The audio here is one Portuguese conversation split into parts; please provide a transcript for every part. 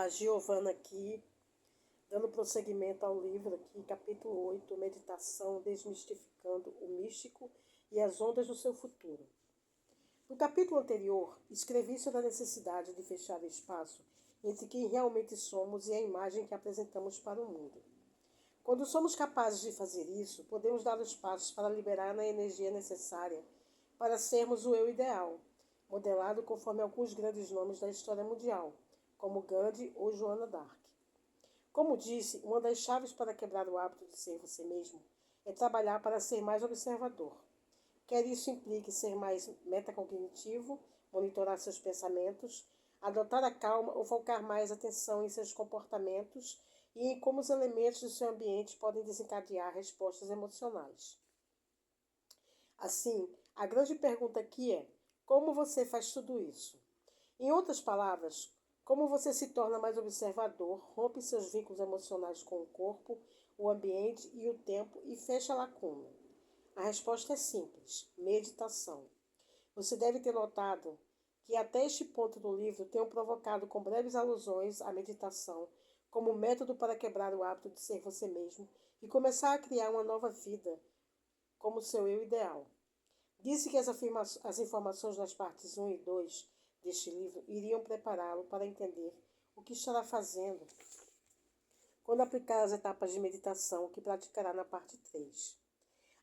Olá, Giovana aqui, dando prosseguimento ao livro aqui, capítulo 8, Meditação, Desmistificando o Místico e as Ondas do Seu Futuro. No capítulo anterior, escrevi sobre a necessidade de fechar espaço entre quem realmente somos e a imagem que apresentamos para o mundo. Quando somos capazes de fazer isso, podemos dar os passos para liberar a energia necessária para sermos o eu ideal, modelado conforme alguns grandes nomes da história mundial, como Gandhi ou Joana d'Arc. Como disse, uma das chaves para quebrar o hábito de ser você mesmo é trabalhar para ser mais observador. Quer isso implique ser mais metacognitivo, monitorar seus pensamentos, adotar a calma ou focar mais atenção em seus comportamentos e em como os elementos do seu ambiente podem desencadear respostas emocionais. Assim, a grande pergunta aqui é: como você faz tudo isso? Em outras palavras, como você se torna mais observador, rompe seus vínculos emocionais com o corpo, o ambiente e o tempo e fecha a lacuna? A resposta é simples: meditação. Você deve ter notado que até este ponto do livro tenho provocado com breves alusões à meditação como método para quebrar o hábito de ser você mesmo e começar a criar uma nova vida como seu eu ideal. Disse que as informações nas partes 1 e 2 deste livro iriam prepará-lo para entender o que estará fazendo quando aplicar as etapas de meditação que praticará na parte 3.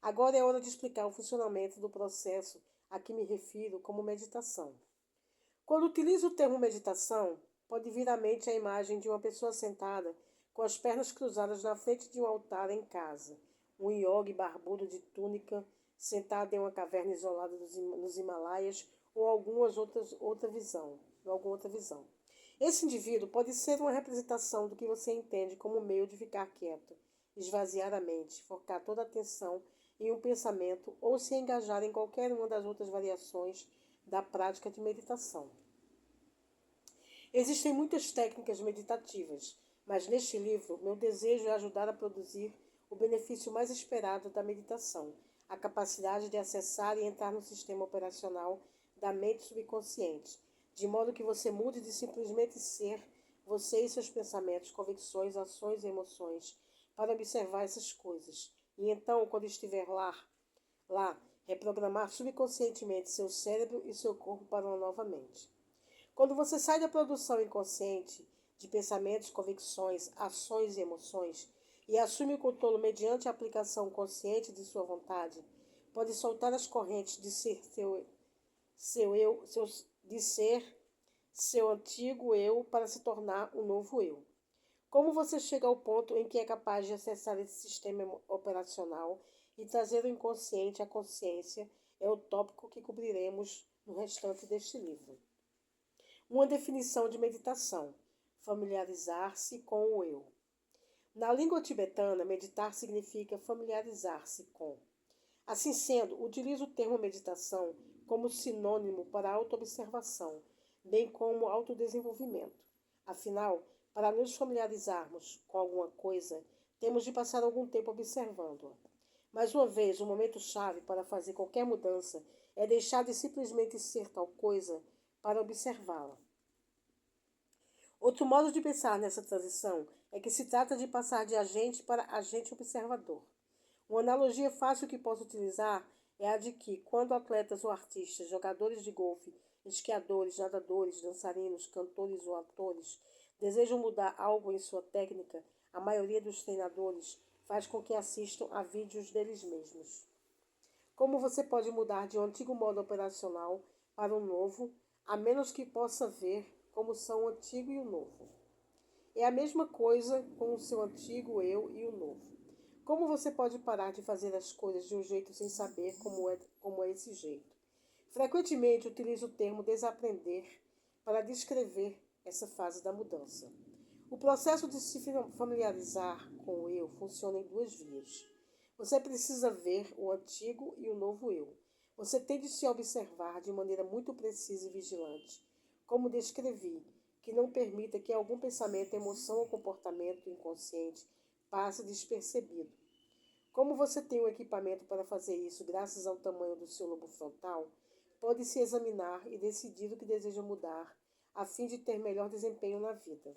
Agora é hora de explicar o funcionamento do processo a que me refiro como meditação. Quando utilizo o termo meditação, pode vir à mente a imagem de uma pessoa sentada com as pernas cruzadas na frente de um altar em casa, um iogue barbudo de túnica sentado em uma caverna isolada nos Himalaias ou alguma outra visão. Esse indivíduo pode ser uma representação do que você entende como meio de ficar quieto, esvaziar a mente, focar toda a atenção em um pensamento ou se engajar em qualquer uma das outras variações da prática de meditação. Existem muitas técnicas meditativas, mas neste livro meu desejo é ajudar a produzir o benefício mais esperado da meditação, a capacidade de acessar e entrar no sistema operacional da mente subconsciente, de modo que você mude de simplesmente ser você e seus pensamentos, convicções, ações e emoções, para observar essas coisas. E então, quando estiver lá, reprogramar subconscientemente seu cérebro e seu corpo para uma nova mente. Quando você sai da produção inconsciente de pensamentos, convicções, ações e emoções e assume o controle mediante a aplicação consciente de sua vontade, pode soltar as correntes de ser seu antigo eu para se tornar um novo eu. Como você chega ao ponto em que é capaz de acessar esse sistema operacional e trazer o inconsciente à consciência é o tópico que cobriremos no restante deste livro. Uma definição de meditação: familiarizar-se com o eu. Na língua tibetana, meditar significa familiarizar-se com. Assim sendo, utilizo o termo meditação como sinônimo para autoobservação, bem como autodesenvolvimento. Afinal, para nos familiarizarmos com alguma coisa, temos de passar algum tempo observando-a. Mais uma vez, o momento-chave para fazer qualquer mudança é deixar de simplesmente ser tal coisa para observá-la. Outro modo de pensar nessa transição é que se trata de passar de agente para agente observador. Uma analogia fácil que posso utilizar é a de que, quando atletas ou artistas, jogadores de golfe, esquiadores, nadadores, dançarinos, cantores ou atores desejam mudar algo em sua técnica, a maioria dos treinadores faz com que assistam a vídeos deles mesmos. Como você pode mudar de um antigo modo operacional para um novo, a menos que possa ver como são o antigo e o novo? É a mesma coisa com o seu antigo eu e o novo. Como você pode parar de fazer as coisas de um jeito sem saber como é esse jeito? Frequentemente utilizo o termo desaprender para descrever essa fase da mudança. O processo de se familiarizar com o eu funciona em duas vias. Você precisa ver o antigo e o novo eu. Você tem de se observar de maneira muito precisa e vigilante, como descrevi, que não permita que algum pensamento, emoção ou comportamento inconsciente passe despercebido. Como você tem um equipamento para fazer isso graças ao tamanho do seu lobo frontal, pode se examinar e decidir o que deseja mudar, a fim de ter melhor desempenho na vida.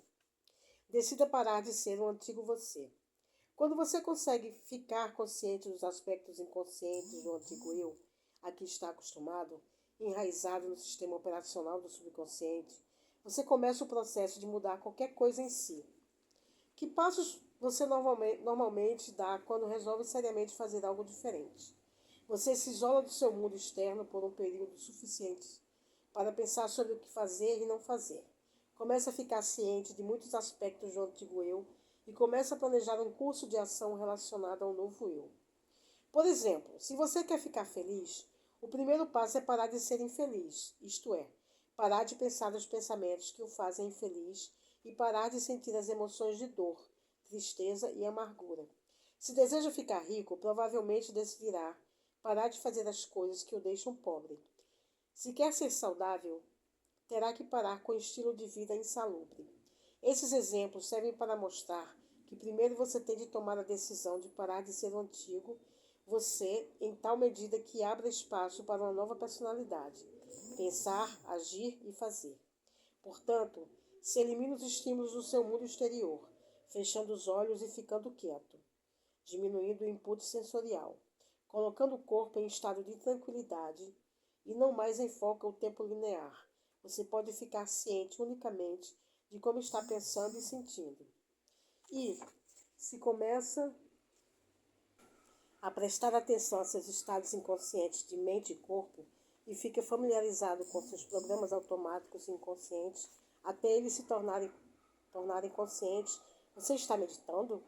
Decida parar de ser um antigo você. Quando você consegue ficar consciente dos aspectos inconscientes do antigo eu, a que está acostumado, enraizado no sistema operacional do subconsciente, você começa o processo de mudar qualquer coisa em si. Que passos você normalmente dá quando resolve seriamente fazer algo diferente? Você se isola do seu mundo externo por um período suficiente para pensar sobre o que fazer e não fazer. Começa a ficar ciente de muitos aspectos do antigo eu e começa a planejar um curso de ação relacionado ao novo eu. Por exemplo, se você quer ficar feliz, o primeiro passo é parar de ser infeliz, isto é, parar de pensar nos pensamentos que o fazem infeliz e parar de sentir as emoções de dor, tristeza e amargura. Se deseja ficar rico, provavelmente decidirá parar de fazer as coisas que o deixam pobre. Se quer ser saudável, terá que parar com o estilo de vida insalubre. Esses exemplos servem para mostrar que primeiro você tem de tomar a decisão de parar de ser o antigo você em tal medida que abra espaço para uma nova personalidade, pensar, agir e fazer. Portanto, se elimina os estímulos do seu mundo exterior, fechando os olhos e ficando quieto, diminuindo o input sensorial, colocando o corpo em estado de tranquilidade e não mais em foco o tempo linear. Você pode ficar ciente unicamente de como está pensando e sentindo. E se começa a prestar atenção a seus estados inconscientes de mente e corpo e fica familiarizado com seus programas automáticos inconscientes até eles se tornarem conscientes, você está meditando?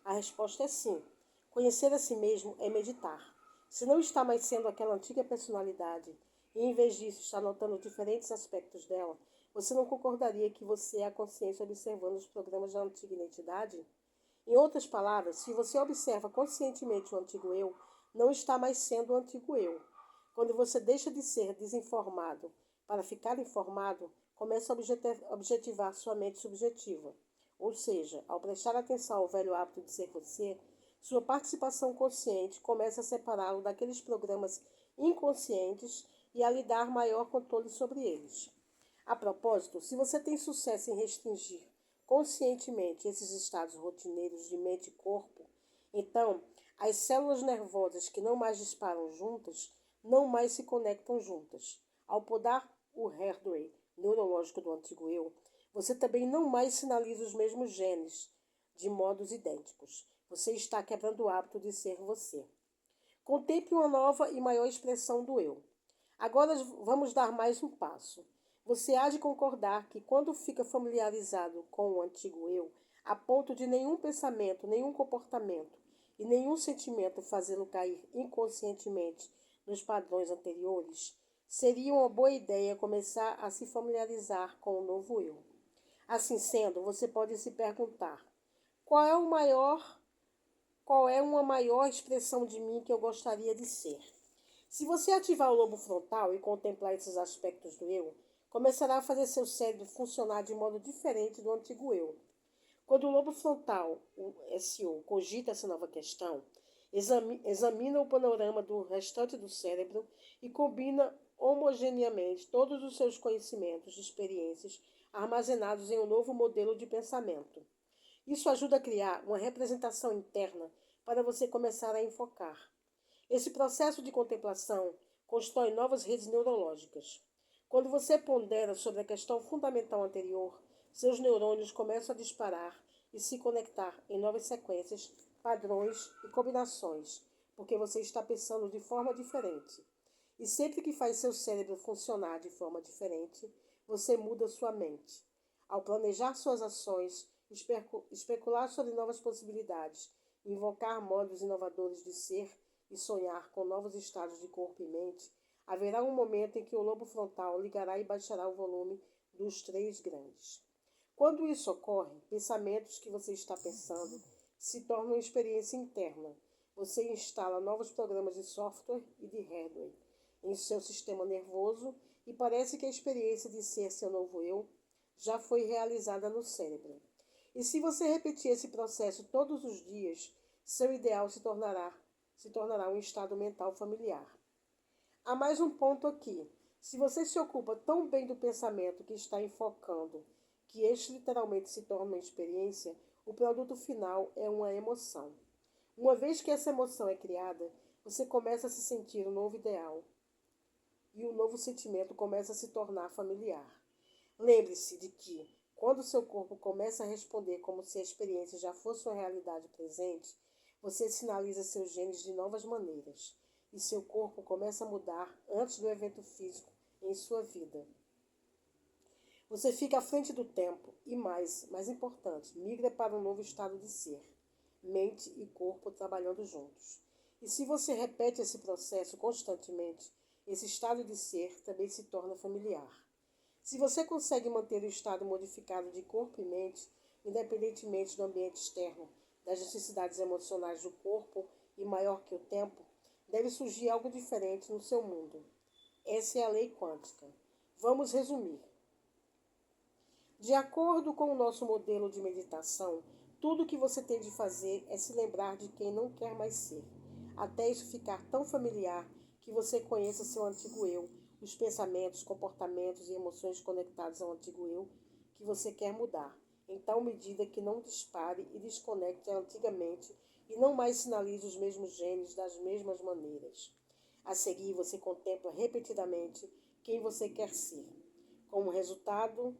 A resposta é sim. Conhecer a si mesmo é meditar. Se não está mais sendo aquela antiga personalidade e em vez disso está notando diferentes aspectos dela, você não concordaria que você é a consciência observando os programas da antiga identidade? Em outras palavras, se você observa conscientemente o antigo eu, não está mais sendo o antigo eu. Quando você deixa de ser desinformado para ficar informado, começa a objetivar sua mente subjetiva. Ou seja, ao prestar atenção ao velho hábito de ser você, sua participação consciente começa a separá-lo daqueles programas inconscientes e a lhe dar maior controle sobre eles. A propósito, se você tem sucesso em restringir conscientemente esses estados rotineiros de mente e corpo, então as células nervosas que não mais disparam juntas não mais se conectam juntas. Ao podar o hardware neurológico do antigo eu, você também não mais sinaliza os mesmos genes de modos idênticos. Você está quebrando o hábito de ser você. Contemple uma nova e maior expressão do eu. Agora vamos dar mais um passo. Você há de concordar que quando fica familiarizado com o antigo eu, a ponto de nenhum pensamento, nenhum comportamento e nenhum sentimento fazê-lo cair inconscientemente nos padrões anteriores, seria uma boa ideia começar a se familiarizar com o novo eu. Assim sendo, você pode se perguntar: qual é o maior, qual é uma maior expressão de mim que eu gostaria de ser? Se você ativar o lobo frontal e contemplar esses aspectos do eu, começará a fazer seu cérebro funcionar de modo diferente do antigo eu. Quando o lobo frontal, o SO, cogita essa nova questão, examina o panorama do restante do cérebro e combina homogeneamente todos os seus conhecimentos e experiências armazenados em um novo modelo de pensamento. Isso ajuda a criar uma representação interna para você começar a enfocar. Esse processo de contemplação constrói novas redes neurológicas. Quando você pondera sobre a questão fundamental anterior, seus neurônios começam a disparar e se conectar em novas sequências, padrões e combinações, porque você está pensando de forma diferente. E sempre que faz seu cérebro funcionar de forma diferente, você muda sua mente. Ao planejar suas ações, especular sobre novas possibilidades, invocar modos inovadores de ser e sonhar com novos estados de corpo e mente, haverá um momento em que o lobo frontal ligará e baixará o volume dos três grandes. Quando isso ocorre, pensamentos que você está pensando se tornam uma experiência interna. Você instala novos programas de software e de hardware em seu sistema nervoso e parece que a experiência de ser seu novo eu já foi realizada no cérebro. E se você repetir esse processo todos os dias, seu ideal se tornará um estado mental familiar. Há mais um ponto aqui. Se você se ocupa tão bem do pensamento que está enfocando que este literalmente se torna uma experiência, o produto final é uma emoção. Uma vez que essa emoção é criada, você começa a se sentir um novo ideal e o novo sentimento começa a se tornar familiar. Lembre-se de que, quando seu corpo começa a responder como se a experiência já fosse uma realidade presente, você sinaliza seus genes de novas maneiras e seu corpo começa a mudar antes do evento físico em sua vida. Você fica à frente do tempo e, mais importante, migra para um novo estado de ser, mente e corpo trabalhando juntos. E se você repete esse processo constantemente, esse estado de ser também se torna familiar. Se você consegue manter o estado modificado de corpo e mente, independentemente do ambiente externo, das necessidades emocionais do corpo e maior que o tempo, deve surgir algo diferente no seu mundo. Essa é a lei quântica. Vamos resumir. De acordo com o nosso modelo de meditação, tudo o que você tem de fazer é se lembrar de quem não quer mais ser, até isso ficar tão familiar que você conheça seu antigo eu, os pensamentos, comportamentos e emoções conectados ao antigo eu que você quer mudar, em tal medida que não dispare e desconecte antigamente e não mais sinalize os mesmos genes das mesmas maneiras. A seguir, você contempla repetidamente quem você quer ser. Como resultado,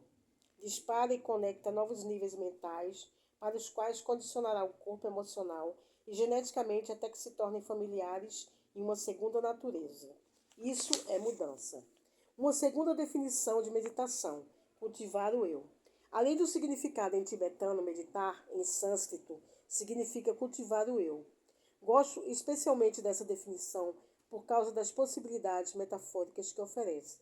dispara e conecta novos níveis mentais para os quais condicionará o corpo emocional e geneticamente até que se tornem familiares em uma segunda natureza. Isso é mudança. Uma segunda definição de meditação: cultivar o eu. Além do significado em tibetano, meditar, em sânscrito, significa cultivar o eu. Gosto especialmente dessa definição por causa das possibilidades metafóricas que oferece.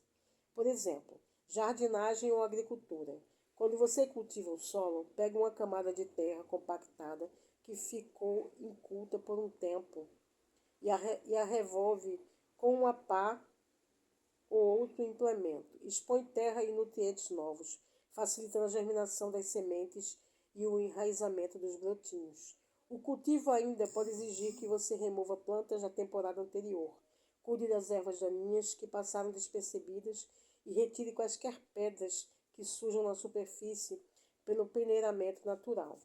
Por exemplo, jardinagem ou agricultura. Quando você cultiva o solo, pega uma camada de terra compactada que ficou inculta por um tempo e a revolve com uma pá ou outro implemento. Expõe terra e nutrientes novos, facilitando a germinação das sementes e o enraizamento dos brotinhos. O cultivo ainda pode exigir que você remova plantas da temporada anterior, cuide das ervas daninhas que passaram despercebidas e retire quaisquer pedras que surjam na superfície pelo peneiramento natural.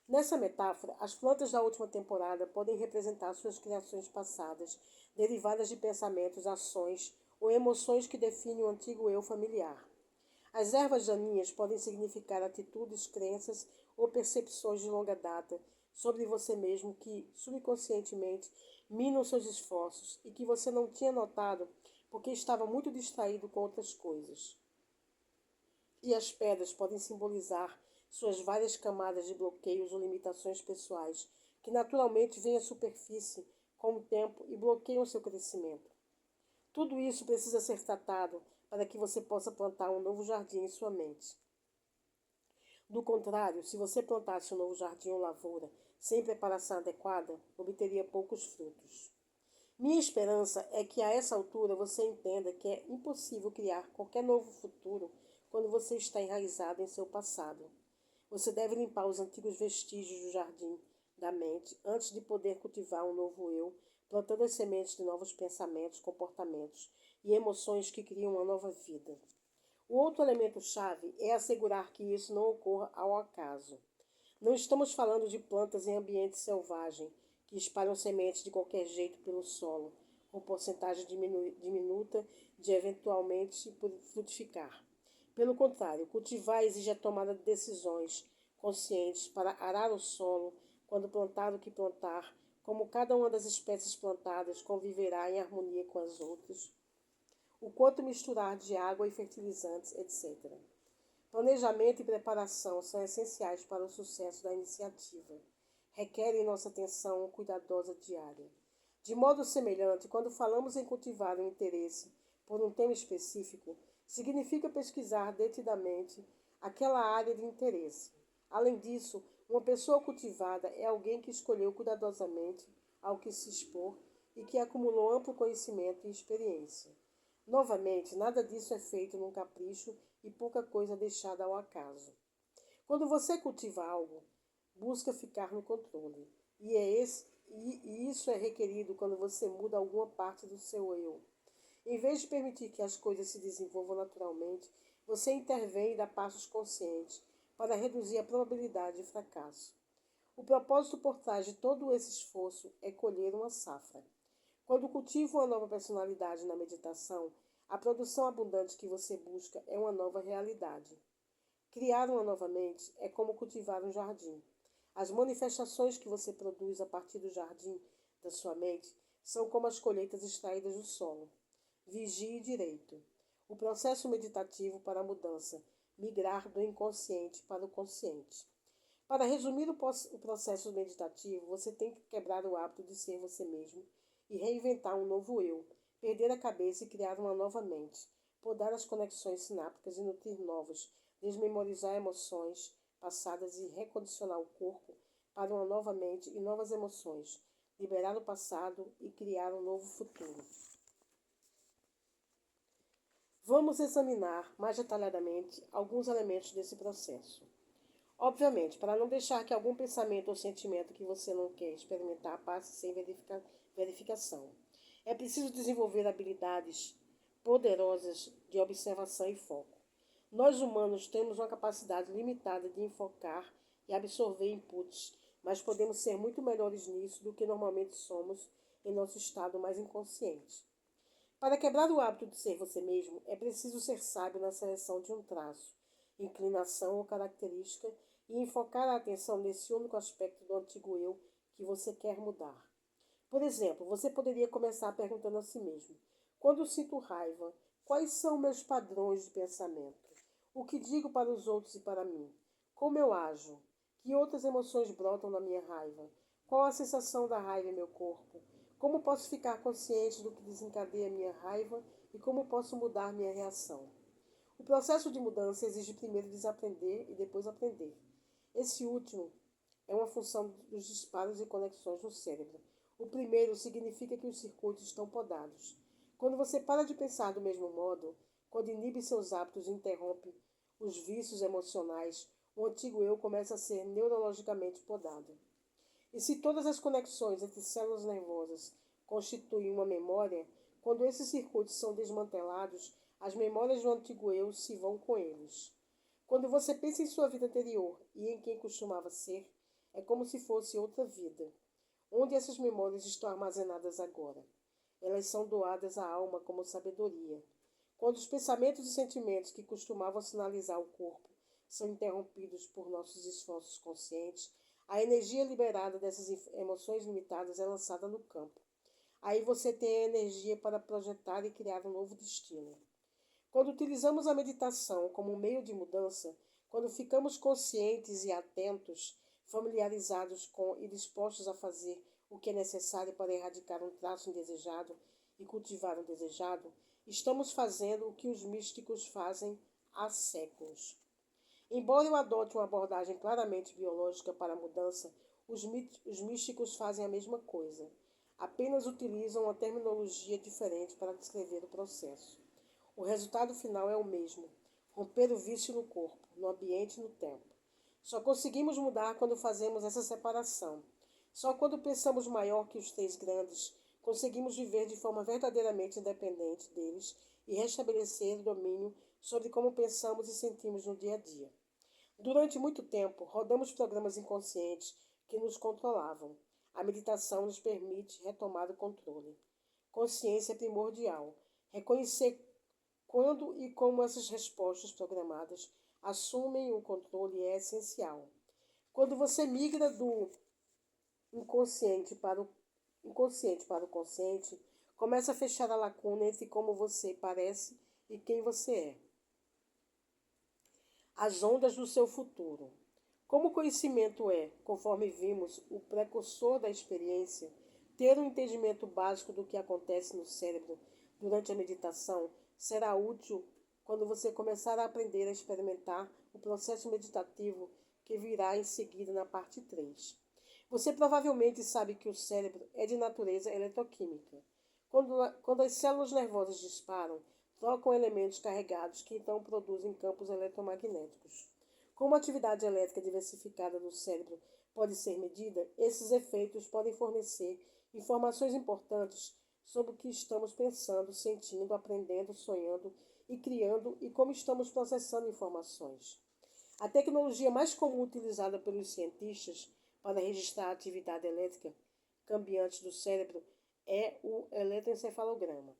Nessa metáfora, as plantas da última temporada podem representar suas criações passadas, derivadas de pensamentos, ações ou emoções que definem o antigo eu familiar. As ervas daninhas podem significar atitudes, crenças ou percepções de longa data sobre você mesmo que, subconscientemente, minam seus esforços e que você não tinha notado porque estava muito distraído com outras coisas. E as pedras podem simbolizar suas várias camadas de bloqueios ou limitações pessoais, que naturalmente vêm à superfície com o tempo e bloqueiam seu crescimento. Tudo isso precisa ser tratado para que você possa plantar um novo jardim em sua mente. Do contrário, se você plantasse um novo jardim ou lavoura sem preparação adequada, obteria poucos frutos. Minha esperança é que a essa altura você entenda que é impossível criar qualquer novo futuro quando você está enraizado em seu passado. Você deve limpar os antigos vestígios do jardim da mente antes de poder cultivar um novo eu, plantando as sementes de novos pensamentos, comportamentos e emoções que criam uma nova vida. O outro elemento-chave é assegurar que isso não ocorra ao acaso. Não estamos falando de plantas em ambiente selvagem, que espalham sementes de qualquer jeito pelo solo, com porcentagem diminuta de eventualmente frutificar. Pelo contrário, cultivar exige a tomada de decisões conscientes para arar o solo, quando plantar o que plantar, como cada uma das espécies plantadas conviverá em harmonia com as outras, o quanto misturar de água e fertilizantes, etc. Planejamento e preparação são essenciais para o sucesso da iniciativa. Requerem nossa atenção cuidadosa diária. De modo semelhante, quando falamos em cultivar um interesse por um tema específico, significa pesquisar detidamente aquela área de interesse. Além disso, uma pessoa cultivada é alguém que escolheu cuidadosamente ao que se expor e que acumulou amplo conhecimento e experiência. Novamente, nada disso é feito num capricho e pouca coisa deixada ao acaso. Quando você cultiva algo, busca ficar no controle. E isso é requerido quando você muda alguma parte do seu eu. Em vez de permitir que as coisas se desenvolvam naturalmente, você intervém e dá passos conscientes para reduzir a probabilidade de fracasso. O propósito por trás de todo esse esforço é colher uma safra. Quando cultiva uma nova personalidade na meditação, a produção abundante que você busca é uma nova realidade. Criar uma nova mente é como cultivar um jardim. As manifestações que você produz a partir do jardim da sua mente são como as colheitas extraídas do solo. Vigie direito. O processo meditativo para a mudança, migrar do inconsciente para o consciente. Para resumir o processo meditativo, você tem que quebrar o hábito de ser você mesmo e reinventar um novo eu, perder a cabeça e criar uma nova mente, podar as conexões sinápticas e nutrir novas, desmemorizar emoções passadas e recondicionar o corpo para uma nova mente e novas emoções, liberar o passado e criar um novo futuro. Vamos examinar mais detalhadamente alguns elementos desse processo. Obviamente, para não deixar que algum pensamento ou sentimento que você não quer experimentar passe sem verificação. É preciso desenvolver habilidades poderosas de observação e foco. Nós humanos temos uma capacidade limitada de enfocar e absorver inputs, mas podemos ser muito melhores nisso do que normalmente somos em nosso estado mais inconsciente. Para quebrar o hábito de ser você mesmo, é preciso ser sábio na seleção de um traço, inclinação ou característica e enfocar a atenção nesse único aspecto do antigo eu que você quer mudar. Por exemplo, você poderia começar perguntando a si mesmo: quando sinto raiva, quais são meus padrões de pensamento? O que digo para os outros e para mim? Como eu ajo? Que outras emoções brotam na minha raiva? Qual a sensação da raiva em meu corpo? Como posso ficar consciente do que desencadeia minha raiva e como posso mudar minha reação? O processo de mudança exige primeiro desaprender e depois aprender. Esse último é uma função dos disparos e conexões no cérebro. O primeiro significa que os circuitos estão podados. Quando você para de pensar do mesmo modo, quando inibe seus hábitos e interrompe os vícios emocionais, o antigo eu começa a ser neurologicamente podado. E se todas as conexões entre células nervosas constituem uma memória, quando esses circuitos são desmantelados, as memórias do antigo eu se vão com eles. Quando você pensa em sua vida anterior e em quem costumava ser, é como se fosse outra vida. Onde essas memórias estão armazenadas agora? Elas são doadas à alma como sabedoria. Quando os pensamentos e sentimentos que costumavam sinalizar o corpo são interrompidos por nossos esforços conscientes, a energia liberada dessas emoções limitadas é lançada no campo. Aí você tem a energia para projetar e criar um novo destino. Quando utilizamos a meditação como um meio de mudança, quando ficamos conscientes e atentos, familiarizados com e dispostos a fazer o que é necessário para erradicar um traço indesejado e cultivar o desejado, estamos fazendo o que os místicos fazem há séculos. Embora eu adote uma abordagem claramente biológica para a mudança, os místicos fazem a mesma coisa. Apenas utilizam uma terminologia diferente para descrever o processo. O resultado final é o mesmo: romper o vício no corpo, no ambiente e no tempo. Só conseguimos mudar quando fazemos essa separação. Só quando pensamos maior que os três grandes, conseguimos viver de forma verdadeiramente independente deles e restabelecer o domínio sobre como pensamos e sentimos no dia a dia. Durante muito tempo, rodamos programas inconscientes que nos controlavam. A meditação nos permite retomar o controle. Consciência é primordial. Reconhecer quando e como essas respostas programadas assumem o controle é essencial. Quando você migra do inconsciente para o consciente, começa a fechar a lacuna entre como você parece e quem você é. As ondas do seu futuro. Como o conhecimento é, conforme vimos, o precursor da experiência, ter um entendimento básico do que acontece no cérebro durante a meditação será útil quando você começar a aprender a experimentar o processo meditativo que virá em seguida na parte 3. Você provavelmente sabe que o cérebro é de natureza eletroquímica. Quando as células nervosas disparam, trocam elementos carregados que então produzem campos eletromagnéticos. Como a atividade elétrica diversificada no cérebro pode ser medida, esses efeitos podem fornecer informações importantes sobre o que estamos pensando, sentindo, aprendendo, sonhando e criando e como estamos processando informações. A tecnologia mais comum utilizada pelos cientistas para registrar a atividade elétrica cambiante do cérebro é o eletroencefalograma.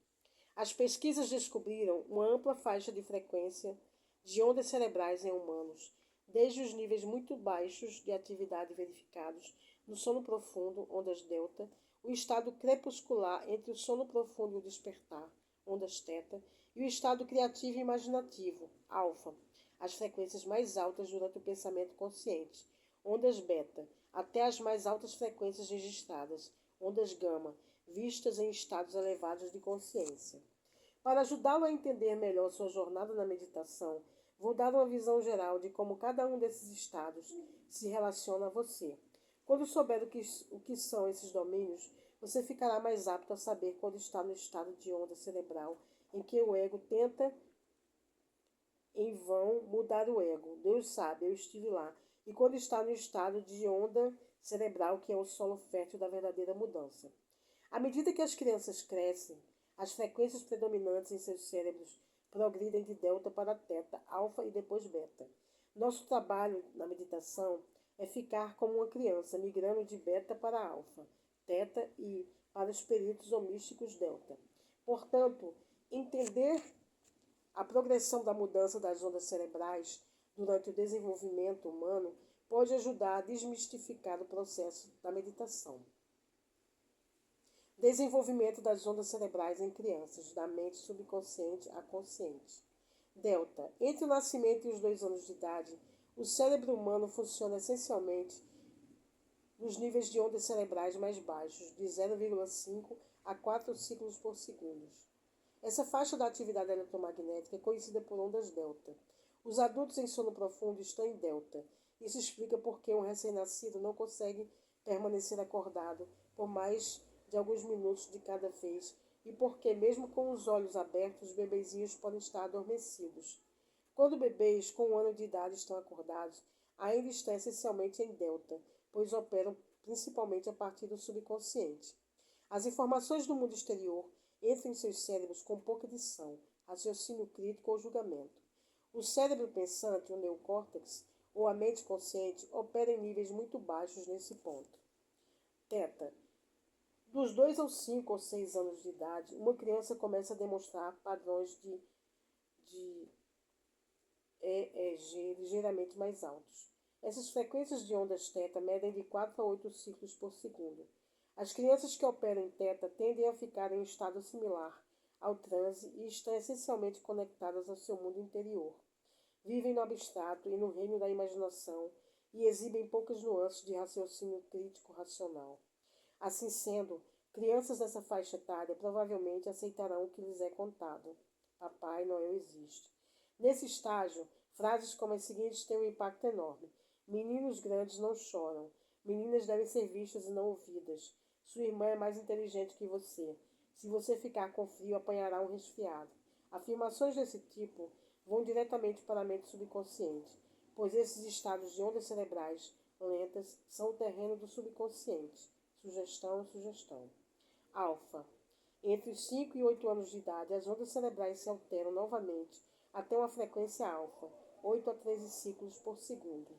As pesquisas descobriram uma ampla faixa de frequência de ondas cerebrais em humanos, desde os níveis muito baixos de atividade verificados no sono profundo, ondas delta, o estado crepuscular entre o sono profundo e o despertar, ondas teta, e o estado criativo e imaginativo, alfa, as frequências mais altas durante o pensamento consciente, ondas beta, até as mais altas frequências registradas, ondas gama, vistas em estados elevados de consciência. Para ajudá-lo a entender melhor sua jornada na meditação, vou dar uma visão geral de como cada um desses estados se relaciona a você. Quando souber o que são esses domínios, você ficará mais apto a saber quando está no estado de onda cerebral em que o ego tenta em vão mudar o ego. Deus sabe, eu estive lá. E quando está no estado de onda cerebral, que é o solo fértil da verdadeira mudança. À medida que as crianças crescem, as frequências predominantes em seus cérebros progridem de delta para teta, alfa e depois beta. Nosso trabalho na meditação é ficar como uma criança, migrando de beta para alfa, teta e para os períodos ou místicos delta. Portanto, entender a progressão da mudança das ondas cerebrais durante o desenvolvimento humano pode ajudar a desmistificar o processo da meditação. Desenvolvimento das ondas cerebrais em crianças, da mente subconsciente à consciente. Delta. Entre o nascimento e os 2 anos de idade, o cérebro humano funciona essencialmente nos níveis de ondas cerebrais mais baixos, de 0,5 a 4 ciclos por segundo. Essa faixa da atividade eletromagnética é conhecida por ondas delta. Os adultos em sono profundo estão em delta. Isso explica por que um recém-nascido não consegue permanecer acordado por mais de alguns minutos de cada vez e porque, mesmo com os olhos abertos, os bebezinhos podem estar adormecidos. Quando bebês com 1 ano de idade estão acordados, ainda estão essencialmente em delta, pois operam principalmente a partir do subconsciente. As informações do mundo exterior entram em seus cérebros com pouca edição, raciocínio crítico ou julgamento. O cérebro pensante, o neocórtex, ou a mente consciente, opera em níveis muito baixos nesse ponto. Teta. Dos 2 aos 5 ou 6 anos de idade, uma criança começa a demonstrar padrões de EEG ligeiramente mais altos. Essas frequências de ondas teta medem de 4 a 8 ciclos por segundo. As crianças que operam em teta tendem a ficar em um estado similar ao transe e estão essencialmente conectadas ao seu mundo interior. Vivem no abstrato e no reino da imaginação e exibem poucas nuances de raciocínio crítico racional. Assim sendo, crianças dessa faixa etária provavelmente aceitarão o que lhes é contado. Papai Noel existe. Nesse estágio, frases como as seguintes têm um impacto enorme. Meninos grandes não choram. Meninas devem ser vistas e não ouvidas. Sua irmã é mais inteligente que você. Se você ficar com frio, apanhará um resfriado. Afirmações desse tipo vão diretamente para a mente subconsciente, pois esses estados de ondas cerebrais lentas são o terreno do subconsciente. Sugestão, sugestão. Alfa. Entre os 5 e 8 anos de idade, as ondas cerebrais se alteram novamente até uma frequência alfa, 8 a 13 ciclos por segundo.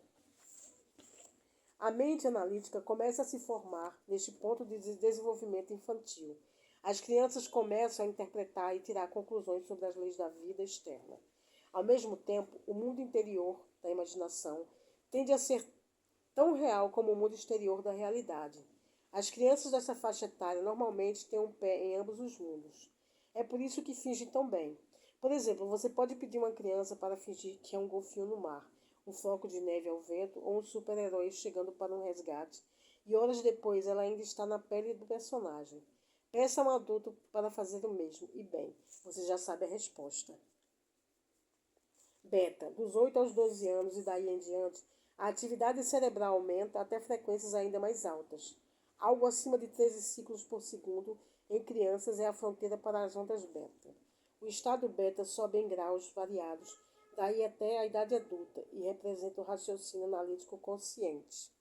A mente analítica começa a se formar neste ponto de desenvolvimento infantil. As crianças começam a interpretar e tirar conclusões sobre as leis da vida externa. Ao mesmo tempo, o mundo interior da imaginação tende a ser tão real como o mundo exterior da realidade. As crianças dessa faixa etária normalmente têm um pé em ambos os mundos. É por isso que fingem tão bem. Por exemplo, você pode pedir uma criança para fingir que é um golfinho no mar, um floco de neve ao vento ou um super-herói chegando para um resgate, e horas depois ela ainda está na pele do personagem. Peça a um adulto para fazer o mesmo, e bem, você já sabe a resposta. Beta. Dos 8 aos 12 anos e daí em diante, a atividade cerebral aumenta até frequências ainda mais altas. Algo acima de 13 ciclos por segundo em crianças é a fronteira para as ondas beta. O estado beta sobe em graus variados, daí até a idade adulta, e representa o raciocínio analítico consciente.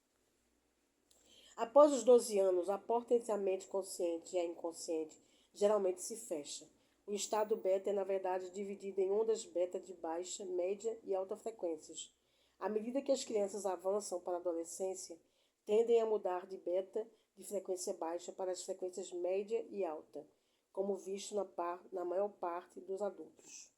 Após os 12 anos, a porta entre a mente consciente e a inconsciente geralmente se fecha. O estado beta é, na verdade, dividido em ondas beta de baixa, média e alta frequências. À medida que as crianças avançam para a adolescência, tendem a mudar de beta de frequência baixa para as frequências média e alta, como visto na maior parte dos adultos.